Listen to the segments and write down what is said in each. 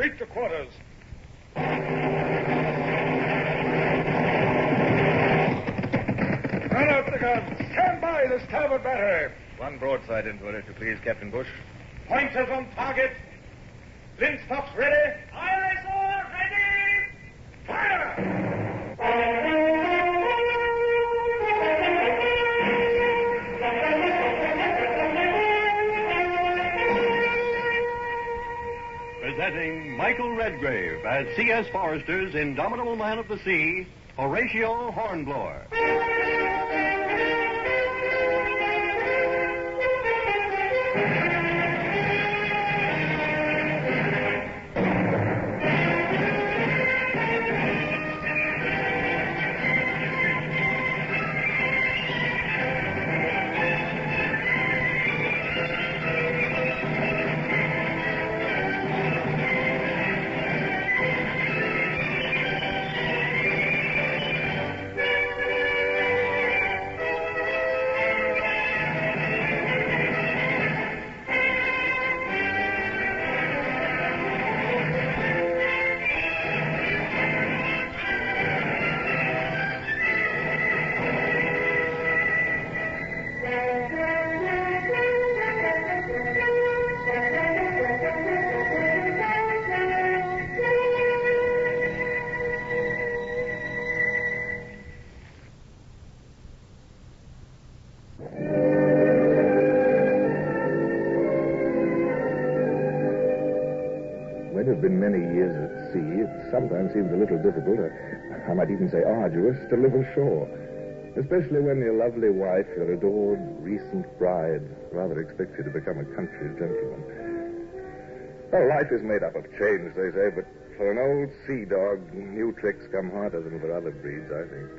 Straight to quarters. Run out the guns. Stand by the starboard battery. One broadside into it, if you please, Captain Bush. Pointers on target. Flintstocks ready. Aye, sir, ready! Fire! Presenting Michael Redgrave as C.S. Forrester's indomitable man of the sea, Horatio Hornblower. When you've been many years at sea, it sometimes seems a little difficult, I might even say arduous, to live ashore. Especially when your lovely wife, your adored recent bride, rather expects you to become a country gentleman. Well, life is made up of change, they say, but for an old sea dog, new tricks come harder than for other breeds, I think.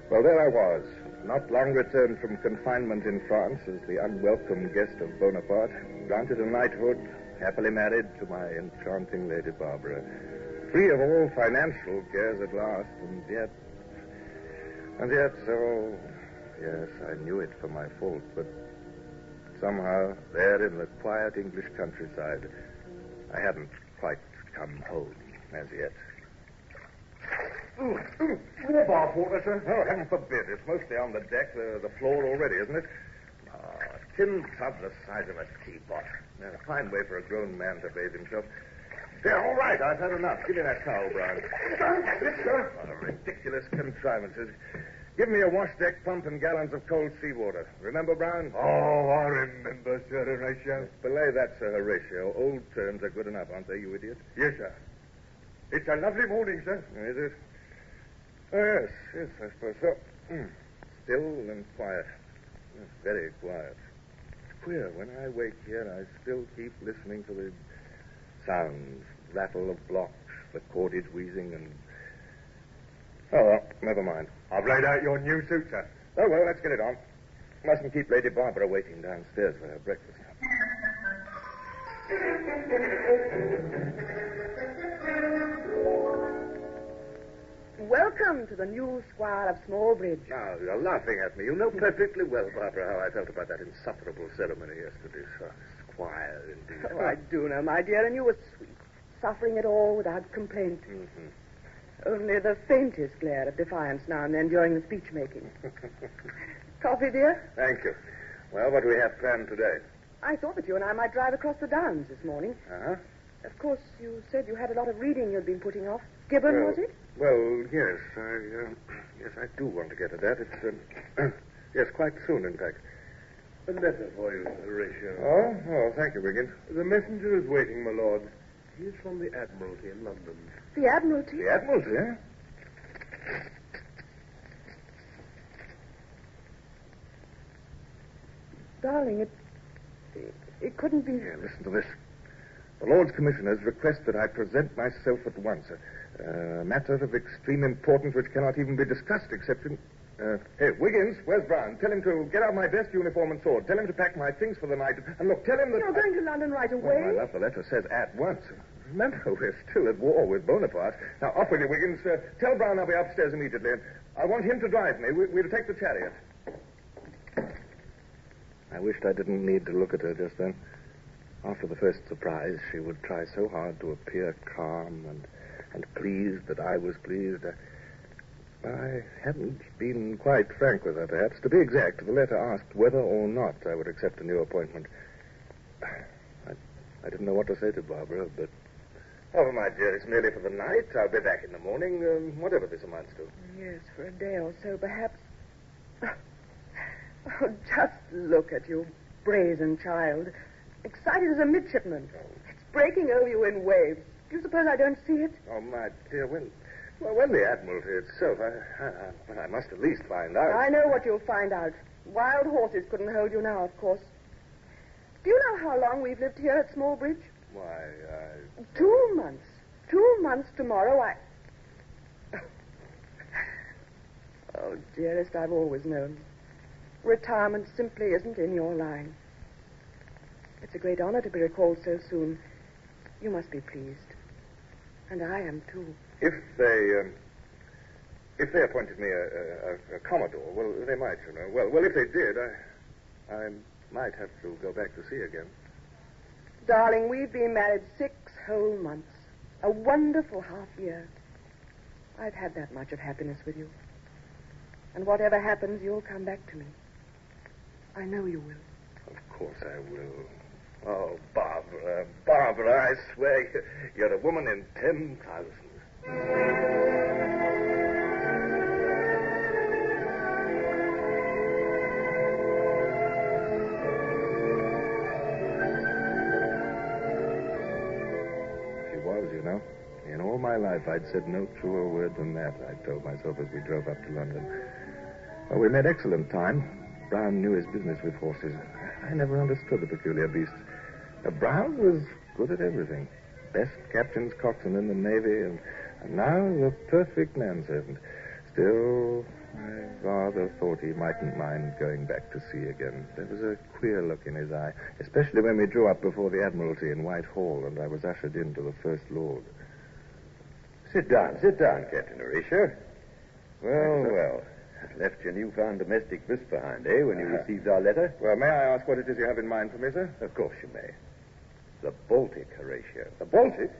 Well, there I was, not long returned from confinement in France as the unwelcome guest of Bonaparte, granted a knighthood, happily married to my enchanting Lady Barbara, free of all financial cares at last, and yet, oh, yes, I knew it for my fault, but somehow, there in the quiet English countryside, I hadn't quite come home as yet. More bath water, sir. Oh, heaven forbid. It's mostly on the deck, the floor already, isn't it? A tin tub the size of a teapot. A fine way for a grown man to bathe himself. Yeah, all right, I've had enough. Give me that towel, Brown. Yes, sir. What a ridiculous contrivances. Give me a wash deck pump and gallons of cold seawater. Remember, Brown? Oh, I remember, Sir Horatio. Belay that, Sir Horatio. Old terms are good enough, aren't they, you idiot? Yes, sir. It's a lovely morning, sir. Is it? Oh, yes, I suppose so. Still and quiet. Yes, very quiet. It's queer. When I wake here, I still keep listening to the sounds, rattle of blocks, the cordage wheezing, and... Oh, well, never mind. I've laid out your new suit, sir. Oh, well, let's get it on. Mustn't keep Lady Barbara waiting downstairs for her breakfast. Welcome to the new Squire of Smallbridge. Now, you're laughing at me. You know perfectly well, Barbara, how I felt about that insufferable ceremony yesterday. So, Squire, indeed. Oh, I do know, my dear, and you were sweet. Suffering it all without complaint. Mm-hmm. Only the faintest glare of defiance now and then during the speech-making. Coffee, dear? Thank you. Well, what do we have planned today? I thought that you and I might drive across the Downs this morning. Uh-huh. Of course, you said you had a lot of reading you'd been putting off. Gibbon, was it? Well, yes. Yes, I do want to get to that. It's, yes, quite soon, in fact. A letter for you, Horatio. Oh, thank you, Wiggins. The messenger is waiting, my lord. He is from the Admiralty in London. The Admiralty? The Admiralty, eh? Darling, it couldn't be... Here, listen to this. The Lords Commissioners request that I present myself at once. A matter of extreme importance which cannot even be discussed except in... Hey, Wiggins, where's Brown? Tell him to get out my best uniform and sword. Tell him to pack my things for the night. And look, tell him that... You're going to London right away? Well, my love, the letter says at once. Remember, we're still at war with Bonaparte. Now, off with you, Wiggins. Tell Brown I'll be upstairs immediately. And I want him to drive me. We'll take the chariot. I wished I didn't need to look at her just then. After the first surprise, she would try so hard to appear calm and pleased that I was pleased. I hadn't been quite frank with her, perhaps. To be exact, the letter asked whether or not I would accept a new appointment. I didn't know what to say to Barbara, but... Oh, my dear, it's merely for the night. I'll be back in the morning, whatever this amounts to. Yes, for a day or so, perhaps. Oh, just look at you, brazen child. Excited as a midshipman. It's breaking over you in waves. Do you suppose I don't see it? Oh, my dear, when the Admiralty itself, I must at least find out. I know what you'll find out. Wild horses couldn't hold you now, of course. Do you know how long we've lived here at Smallbridge? Why, 2 months. 2 months tomorrow, Oh, dearest, I've always known. Retirement simply isn't in your line. It's a great honor to be recalled so soon. You must be pleased. And I am, too. If they appointed me a Commodore, well, they might, you know. Well, if they did, I might have to go back to sea again. Darling, we've been married 6 whole months. A wonderful half year. I've had that much of happiness with you. And whatever happens, you'll come back to me. I know you will. Of course I will. Oh, Barbara, I swear you're a woman in 10,000. She was, you know. In all my life, I'd said no truer word than that, I told myself as we drove up to London. Well, we made excellent time. Brown knew his business with horses. I never understood the peculiar beasts. Brown was good at everything. Best captain's coxswain in the Navy, and now the perfect manservant. Still, I rather thought he mightn't mind going back to sea again. There was a queer look in his eye, especially when we drew up before the Admiralty in Whitehall, and I was ushered in to the First Lord. Sit down, Captain Horatio. Well. Left your newfound domestic bliss behind, when you received our letter? Well, may I ask what it is you have in mind for me, sir? Of course you may. The Baltic, Horatio. The Baltic?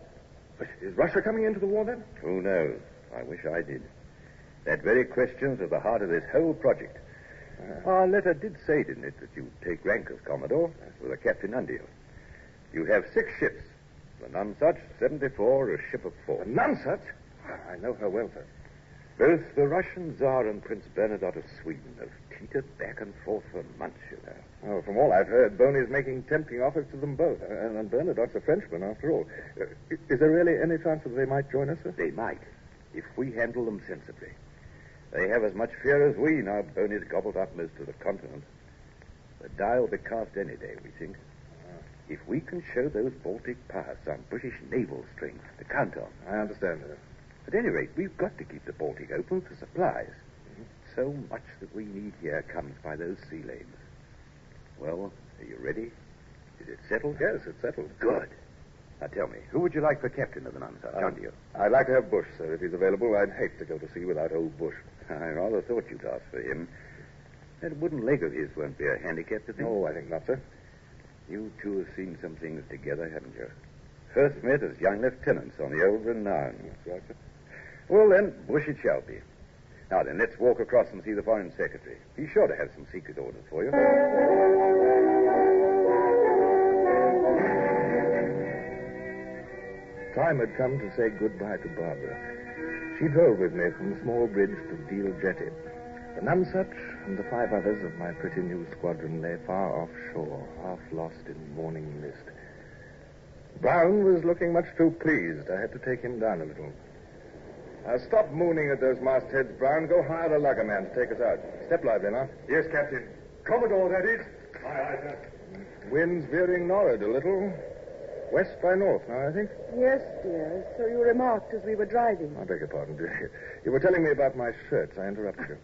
But is Russia coming into the war, then? Who knows? I wish I did. That very question's at the heart of this whole project. Our letter did say, didn't it, that you'd take rank as Commodore with a captain under you. You have 6 ships. The Nonsuch, 74, a ship of 4. The Nonsuch? I know her well, sir. Both the Russian Tsar and Prince Bernadotte of Sweden have teetered back and forth for months, you know. Oh, from all I've heard, Boney's making tempting offers to them both. And Bernadotte's a Frenchman, after all. Is there really any chance that they might join us, sir? They might, if we handle them sensibly. They have as much fear as we, now Boney's gobbled up most of the continent. The die will be cast any day, we think. If we can show those Baltic powers some British naval strength to count on. I understand, sir. At any rate, we've got to keep the Baltic open for supplies. So much that we need here comes by those sea lanes. Well, are you ready? Is it settled? Yes, it's settled. Good. Now tell me, who would you like for captain of the Nonsuch? Under you? I'd like to have Bush, sir, if he's available. I'd hate to go to sea without old Bush. I rather thought you'd ask for him. That wooden leg of his won't be a handicap to think. Oh, I think not, sir. You two have seen some things together, haven't you? First met as young lieutenants on the old Renown. That's right, sir. Well, then, Bush it shall be. Now, then, let's walk across and see the Foreign Secretary. He's sure to have some secret orders for you. Time had come to say goodbye to Barbara. She drove with me from Smallbridge to Deal Jetty. The Nonsuch and the 5 others of my pretty new squadron lay far offshore, half lost in morning mist. Brown was looking much too pleased. I had to take him down a little. Stop mooning at those mastheads, Brown. Go hire a luggerman to take us out. Step lively now. Yes, Captain. Commodore, that is. Aye, sir. Wind's veering nor'ard a little. West by north now, I think. Yes, dear. So you remarked as we were driving. I beg your pardon, dear. You were telling me about my shirts. I interrupted you.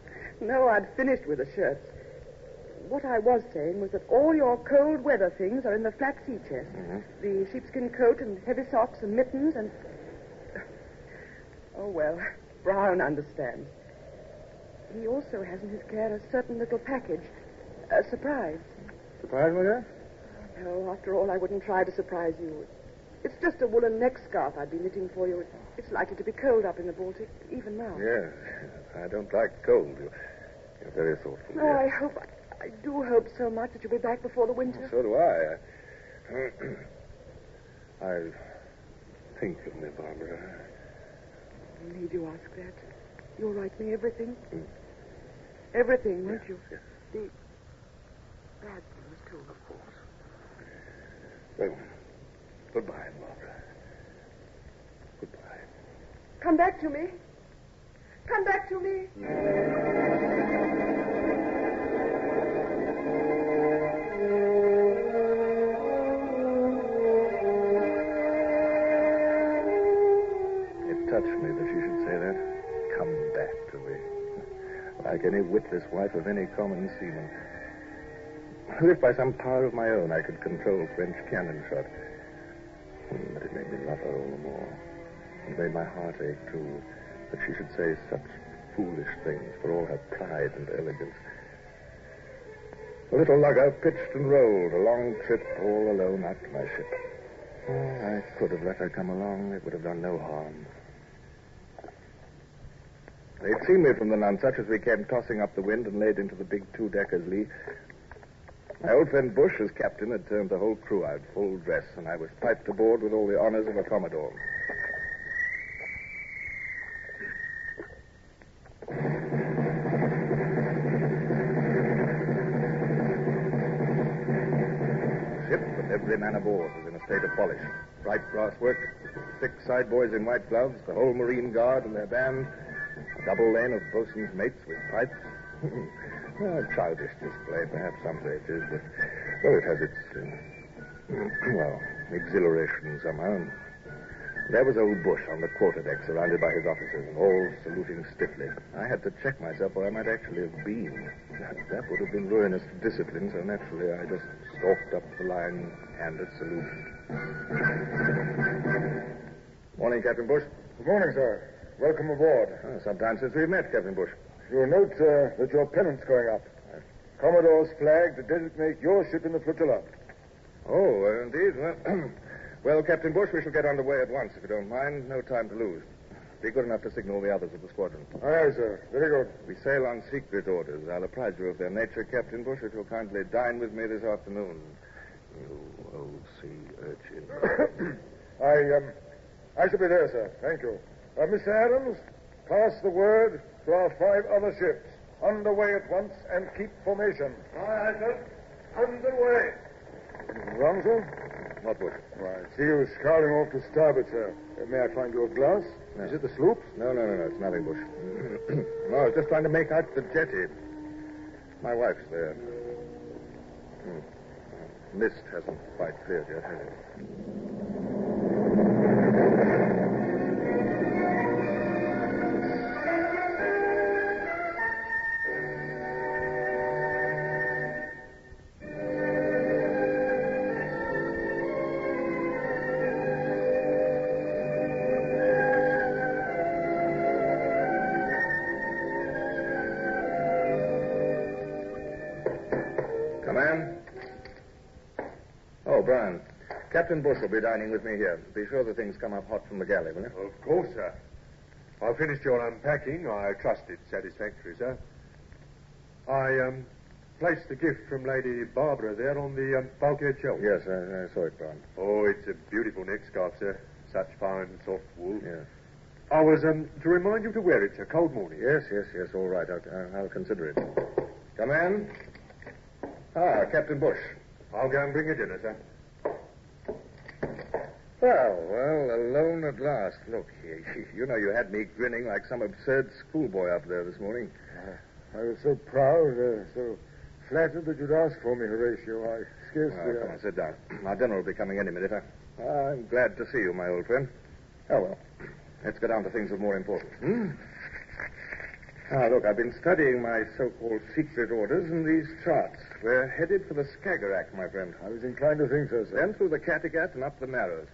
No, I'd finished with the shirts. What I was saying was that all your cold weather things are in the flat sea chest. Mm-hmm. The sheepskin coat and heavy socks and mittens and... Oh, well, Brown understands. He also has in his care a certain little package. A surprise. Surprise, my dear? Oh, after all, I wouldn't try to surprise you. It's just a woolen neck scarf I'd be knitting for you. It's likely to be cold up in the Baltic, even now. Yes, I don't like cold. You're very thoughtful. Oh, I do hope so much that you'll be back before the winter. So do I. I think of me, Barbara. Need you ask that? You'll write me everything? Everything, won't you? Yes. The bad things, too. Of course. Well, goodbye, Barbara. Goodbye. Come back to me. Come back to me. Touched me that she should say that. Come back to me. Like any witless wife of any common seaman. As if by some power of my own I could control French cannon shot. But it made me love her all the more. It made my heart ache, too, that she should say such foolish things for all her pride and elegance. The little lugger pitched and rolled, a long trip all alone out to my ship. Oh, I could have let her come along. It would have done no harm. They'd seen me from the Nonsuch as we came tossing up the wind and laid into the big two-decker's lee. My old friend Bush, as captain, had turned the whole crew out full dress, and I was piped aboard with all the honors of a commodore. The ship, with every man aboard, was in a state of polish. Bright brass work, 6 side boys in white gloves, the whole Marine Guard and their band, a double lane of bosun's mates with pipes. A childish display, perhaps some say it is, but, well, it has its, exhilaration somehow. There was old Bush on the quarterdeck, surrounded by his officers, and all saluting stiffly. I had to check myself, or I might actually have been. That would have been ruinous to discipline, so naturally I just stalked up the line and a salute. Morning, Captain Bush. Good morning, sir. Welcome aboard. Some time since we've met, Captain Bush. You'll note that your pennant's going up. Commodore's flag to designate your ship in the flotilla. Oh, indeed. Well, Captain Bush, we shall get underway at once, if you don't mind. No time to lose. Be good enough to signal the others of the squadron. Aye, sir. Very good. We sail on secret orders. I'll apprise you of their nature, Captain Bush, if you'll kindly dine with me this afternoon. You old sea urchin. I shall be there, sir. Thank you. Mr. Adams, pass the word to our 5 other ships. Underway at once and keep formation. Aye, sir. Underway. Anything wrong, sir? Not Bush. Right. See you scouring off to starboard, sir. May I find your glass? No. Is it the sloop? No. It's nothing, Bush. No, I was just trying to make out the jetty. My wife's there. Mist hasn't quite cleared yet, has it? Brian, Captain Bush will be dining with me here. Be sure the things come up hot from the galley, will you? Of course, sir. I've finished your unpacking. I trust it's satisfactory, sir. I placed the gift from Lady Barbara there on the bulkhead shelf. Yes, I saw it, Brian. Oh, it's a beautiful neck scarf, sir. Such fine, soft wool. Yes. I was to remind you to wear it, sir. Cold morning. Yes. All right. I'll consider it. Come in. Captain Bush. I'll go and bring you dinner, sir. Well, alone at last. Look, you know you had me grinning like some absurd schoolboy up there this morning. I was so proud, so flattered that you'd ask for me, Horatio. I scarcely... Come on, sit down. Our dinner will be coming any minute. I'm glad to see you, my old friend. Oh, well, let's get down to things of more importance. Look, I've been studying my so-called secret orders and these charts. We're headed for the Skagerrak, my friend. I was inclined to think so, sir. Then through the Kattegat and up the Narrows.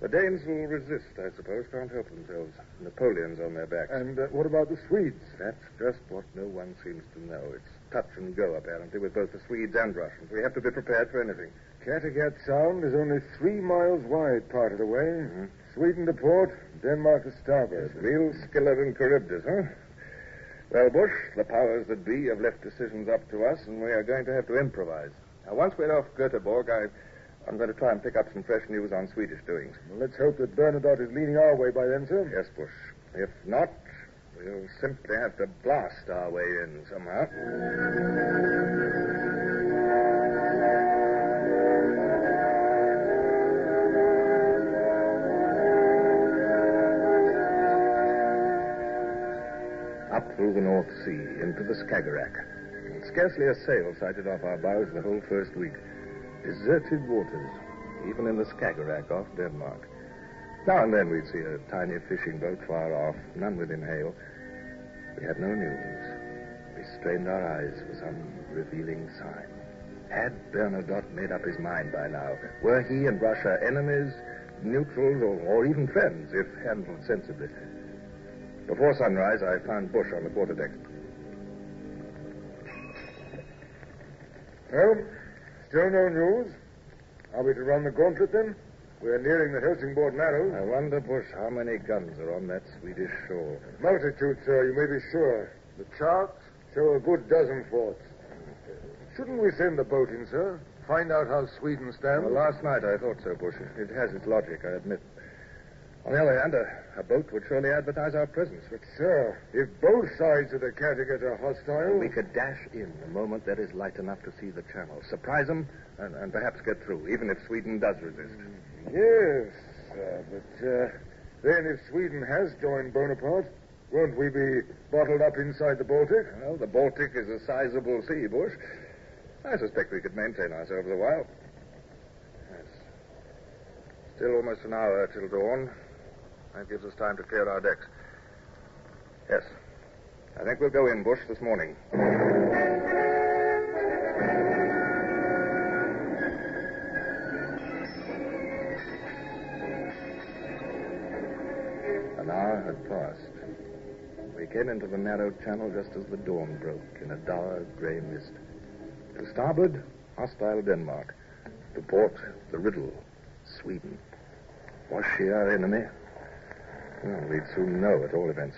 The Danes will resist, I suppose. Can't help themselves. Napoleon's on their backs. And what about the Swedes? That's just what no one seems to know. It's touch and go, apparently, with both the Swedes and Russians. We have to be prepared for anything. Kattegat Sound is only 3 miles wide part of the way. Mm-hmm. Sweden to port, Denmark to starboard. Yes, real Skillet and Charybdis, huh? Well, Bush, the powers that be have left decisions up to us, and we are going to have to improvise. Now, once we're off Göteborg, I'm going to try and pick up some fresh news on Swedish doings. Well, let's hope that Bernadotte is leaning our way by then, sir. Yes, Bush. If not, we'll simply have to blast our way in somehow. Up through the North Sea, into the Skagerrak. Scarcely a sail sighted off our bows the whole first week. Deserted waters, even in the Skagerrak off Denmark. Now and then we'd see a tiny fishing boat far off, none within hail. We had no news. We strained our eyes for some revealing sign. Had Bernadotte made up his mind by now? Were he and Russia enemies, neutrals, or even friends, if handled sensibly? Before sunrise, I found Bush on the quarterdeck. Well, still no news. Are we to run the gauntlet, then? We're nearing the Helsingborg Narrows. I wonder, Bush, how many guns are on that Swedish shore. Multitude, sir, you may be sure. The charts show a good dozen forts. Shouldn't we send the boat in, sir? Find out how Sweden stands? Well, last night I thought so, Bush. It has its logic, I admit. On the other hand, a boat would surely advertise our presence. But, sir, if both sides of the Kattegat are hostile... We could dash in the moment there is light enough to see the channel. Surprise them, and perhaps get through, even if Sweden does resist. Yes, sir, but then if Sweden has joined Bonaparte, won't we be bottled up inside the Baltic? Well, the Baltic is a sizable sea, Bush. I suspect we could maintain ourselves a while. Yes. Still almost an hour till dawn. That gives us time to clear our decks. Yes. I think we'll go in, Bush, this morning. An hour had passed. We came into the narrow channel just as the dawn broke in a dark gray mist. To starboard, hostile Denmark. To port, the riddle, Sweden. Was she our enemy? Well, we'd soon know, at all events.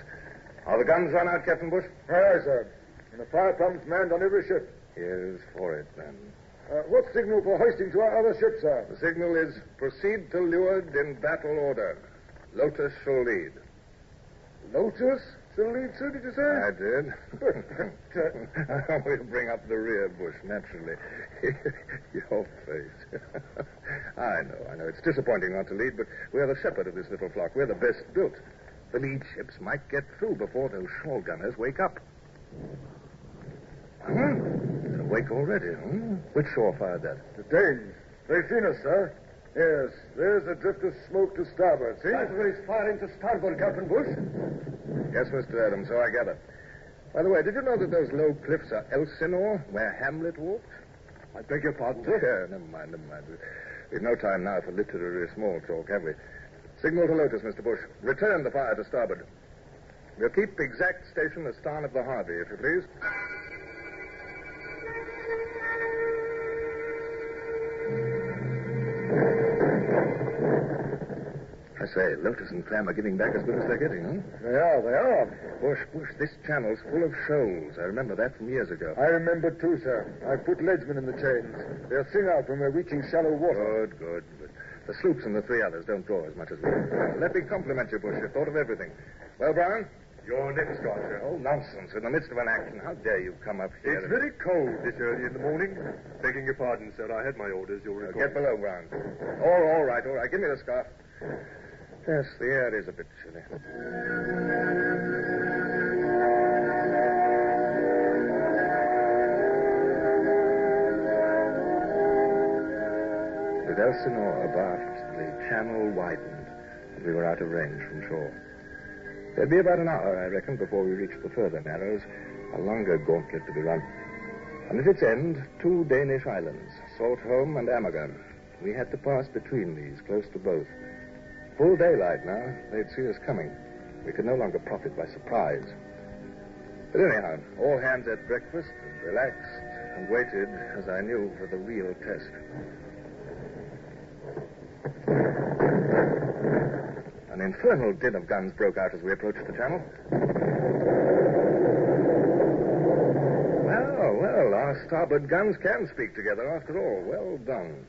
Are the guns run out, Captain Bush? Aye, sir. And the fire pumps manned on every ship. Here's for it, then. What signal for hoisting to our other ships, sir? The signal is proceed to leeward in battle order. Lotus shall lead. Lotus shall lead, sir, did you say? I did. We'll bring up the rear, Bush, naturally. Your face. I know. It's disappointing not to lead, but we're the shepherd of this little flock. We're the best built. The lead ships might get through before those shore gunners wake up. They're awake already, Which shore fired that? The Danes. They've seen us, sir. Yes, there's a drift of smoke to starboard, see? He's firing to starboard, Captain Bush. Yes, Mr. Adams, so I gather. By the way, did you know that those low cliffs are Elsinore, where Hamlet walked? I beg your pardon, sir? Yeah, never mind. We've no time now for literary small talk, have we? Signal to Lotus, Mr. Bush. Return the fire to starboard. We'll keep exact station astern of the Harvey, if you please. I say, Lotus and Clam are giving back as good as they're getting, huh? They are. Bush, this channel's full of shoals. I remember that from years ago. I remember, too, sir. I put leadsmen in the chains. They'll sing out when we're reaching shallow water. Good. The sloops and the 3 others don't draw as much as we do. Let me compliment you, Bush. You've thought of everything. Well, Brown? Your next guard, sir. Oh, nonsense. In the midst of an action. How dare you come up here? It's very cold this early in the morning. Begging your pardon, sir. I had my orders, you'll recall. Get below, Brown. All right. Give me the scarf. Yes, the air is a bit chilly. With Elsinore abaft, the channel widened, and we were out of range from shore. There'd be about an hour, I reckon, before we reached the further narrows, a longer gauntlet to be run. And at its end, 2 Danish islands, Saltholm and Amager. We had to pass between these, close to both. Full daylight now. They'd see us coming. We could no longer profit by surprise. But anyhow, all hands ate breakfast and relaxed and waited, as I knew, for the real test. An infernal din of guns broke out as we approached the channel. Well, our starboard guns can speak together after all. Well done.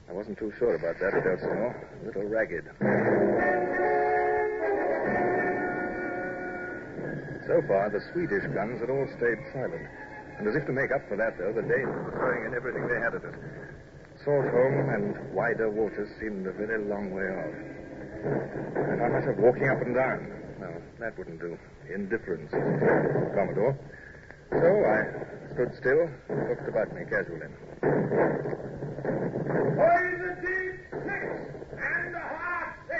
I wasn't too sure about that, Adelson. A little ragged. So far, the Swedish guns had all stayed silent. And as if to make up for that, though, the Danes were throwing in everything they had at us. Saltholm and wider waters seemed a very long way off. I found myself walking up and down. No, that wouldn't do. Indifference, Commodore. So I stood still and looked about me casually. Boys a deep 6 and a half 6.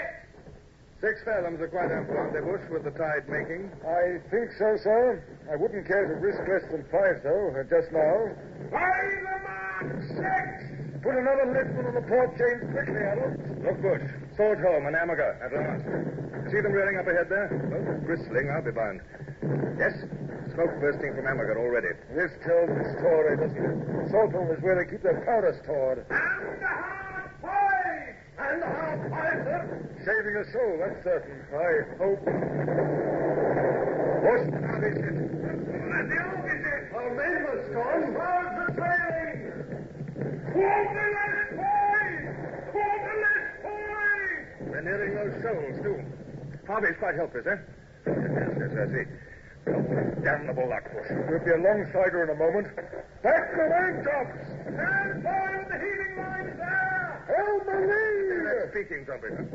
6 fathoms are quite ample ambush with the tide making. I think so, sir. I wouldn't care to risk less than 5, though, just now. By the mark, 6! Put another liftman on the port chains quickly, Adams. Look good. Saltholm and Amager at last. See them rearing up ahead there? Both bristling, I'll be bound. Yes? Smoke bursting from Amager already. This tells the story, doesn't it? Saltholm is where they keep their powder stored. And a half 5! And a half 5, sir. Saving a soul, that's certain. I hope. What's that, is it? And the officer! Our mainmast gone. How's the trailing? Quarterless 5! Quarterless 5! We're nearing those shoals, too. Harvey's quite helpless, eh? Yes, I see. Oh, damnable luck, Bush. We'll be alongside her in a moment. Back the line tops! Stand by with the heaving lines there! Helm the lee! That's speaking trumpeter.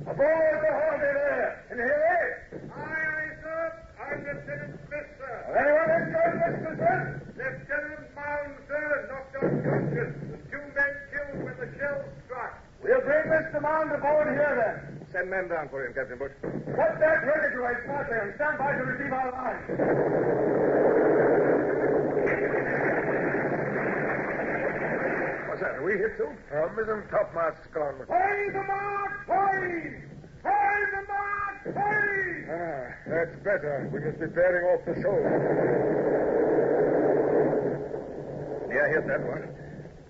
Aboard the Harvey there! Can you hear me? Aye, sir. I'm Lieutenant Smith, sir. Anyone inside, Mr. Smith? Lieutenant Mound, sir, knocked unconscious. The 2 men killed when the shell struck. We'll bring Mr. Mound aboard here, then. Send men down for him, Captain Bush. Cut that ready to right smartly and stand by to receive our line. What's that? Are we hit, too? Our mizzen topmast's gone. By the mark, 5! By the mark, 5! Ah, that's better. We must be bearing off the shoal. Yeah, here's that one.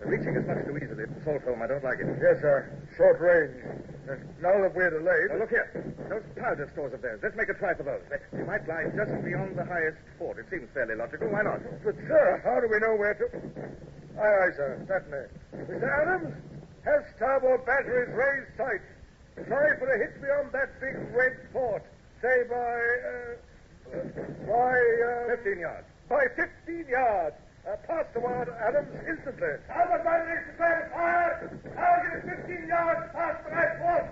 They're reaching us much too easily from Saltholm. I don't like it. Yes, sir. Short range. And now that we're delayed... Now, look here. Those powder stores of theirs. Let's make a try for those. They might lie just beyond the highest fort. It seems fairly logical. Why not? But, sir, how do we know where to... Aye, sir. Certainly. Mr. Adams, have starboard batteries raised sight. Try for a hit beyond that big red fort. Say by 15 yards. By 15 yards. Pass the word, Adams, instantly. Starboard batteries prepare to fire! Target is 15 yards past the red fort!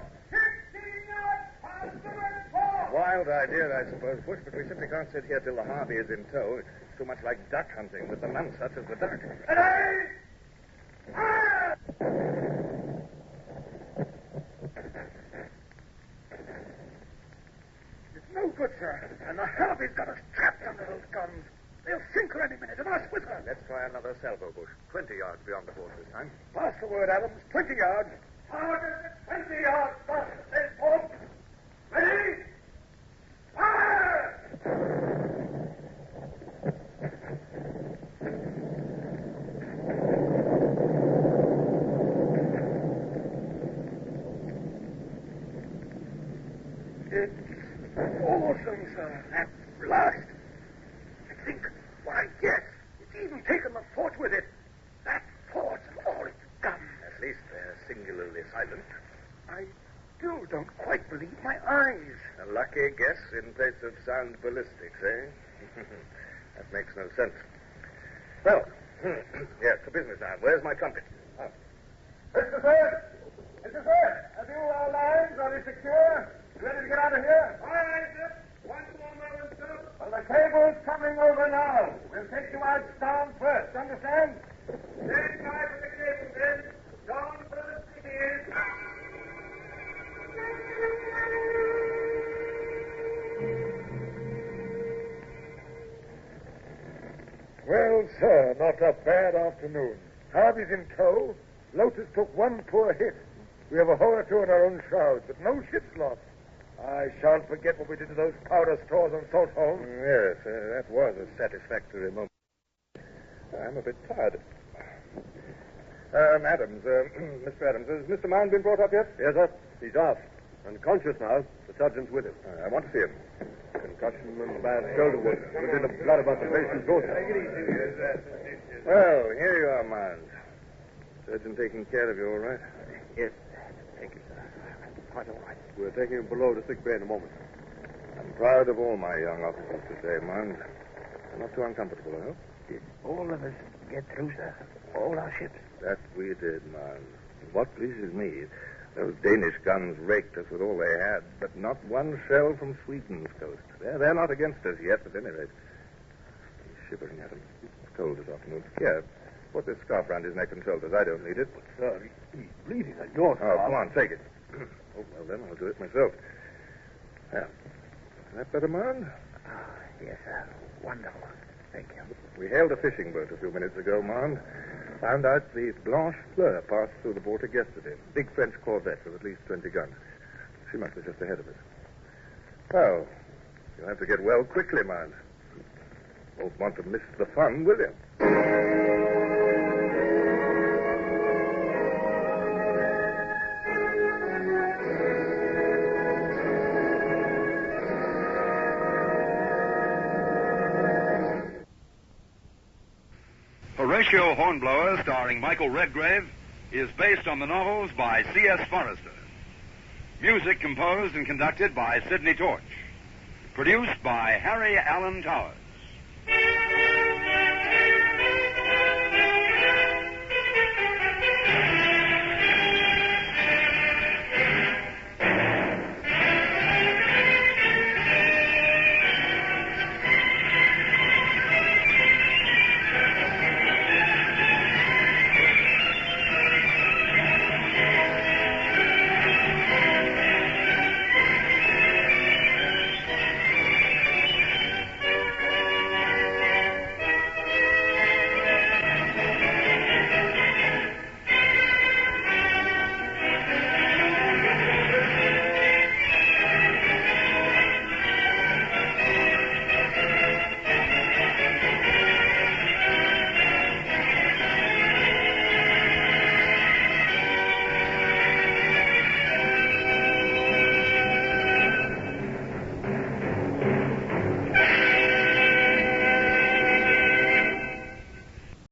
15 yards past the red fort! Wild idea, I suppose, Bush, but we simply can't sit here till the Harvey is in tow. It's too much like duck hunting with the nonsuch as the duck. Ready? Fire! It's no good, sir. And the Harvey's got us trapped under those guns. They'll sink her any minute, and us with her. Let's try another salvo, Bush. 20 yards beyond the fort this time. Pass the word, Adams. 20 yards. Target is 20 yards past the red fort! Ready? Fire! It's awesome, sir. That blast. I think, why, yes. It's even taken the fort with it. That fort and all its guns. At least they're singularly silent. I still don't quite believe my eyes. A lucky guess in place of sound ballistics, eh? That makes no sense. Well, yes, the business now. Where's my trumpet? Oh. Mr. Smith! Mr. Smith! Have you our lines? Are they secure? Ready to get out of here? All right, sir. One more moment, sir. Well, the cable's coming over now. We'll take you out down first. Understand? Stand by for the cable, then. Down first it is. Well, sir, not a bad afternoon. Harvey's in tow. Lotus took one poor hit. We have a hoe or two in our own shrouds, but no ship's lost. I shan't forget what we did to those powder stores on Salt Home. Yes, that was a satisfactory moment. I'm a bit tired. Mr. Adams, has Mr. Mound been brought up yet? Yes, sir. He's off. Unconscious now. The sergeant's with him. I want to see him. Concussion and bad shoulder wound. Within the blood about the face and throat. Well, here you are, Mound. Surgeon taking care of you, all right? Yes. Thank you, sir. Quite all right. We're taking him below to sick bay in a moment. I'm proud of all my young officers today, Mound. They're not too uncomfortable, I hope. Did all of us get through, sir? All our ships? That we did, Mound. What pleases me, those Danish guns raked us with all they had, but not one shell from Sweden's coast. They're not against us yet, at any rate. He's shivering at him. It's cold this afternoon. Here, put this scarf round his neck and shoulders. I don't need it. Sir, he's bleeding at your Oh, come on, take it. Oh, well, then I'll do it myself. Now, is that better, Mound? Yes, sir. Wonderful. Thank you. We hailed a fishing boat a few minutes ago, Mound. Found out the Blanche Fleur passed through the Baltic yesterday. Big French corvette with at least 20 guns. She must be just ahead of us. Well, you'll have to get well quickly, Mound. Won't want to miss the fun, will you? Horatio Hornblower, starring Michael Redgrave, is based on the novels by C.S. Forrester. Music composed and conducted by Sidney Torch. Produced by Harry Allen Towers.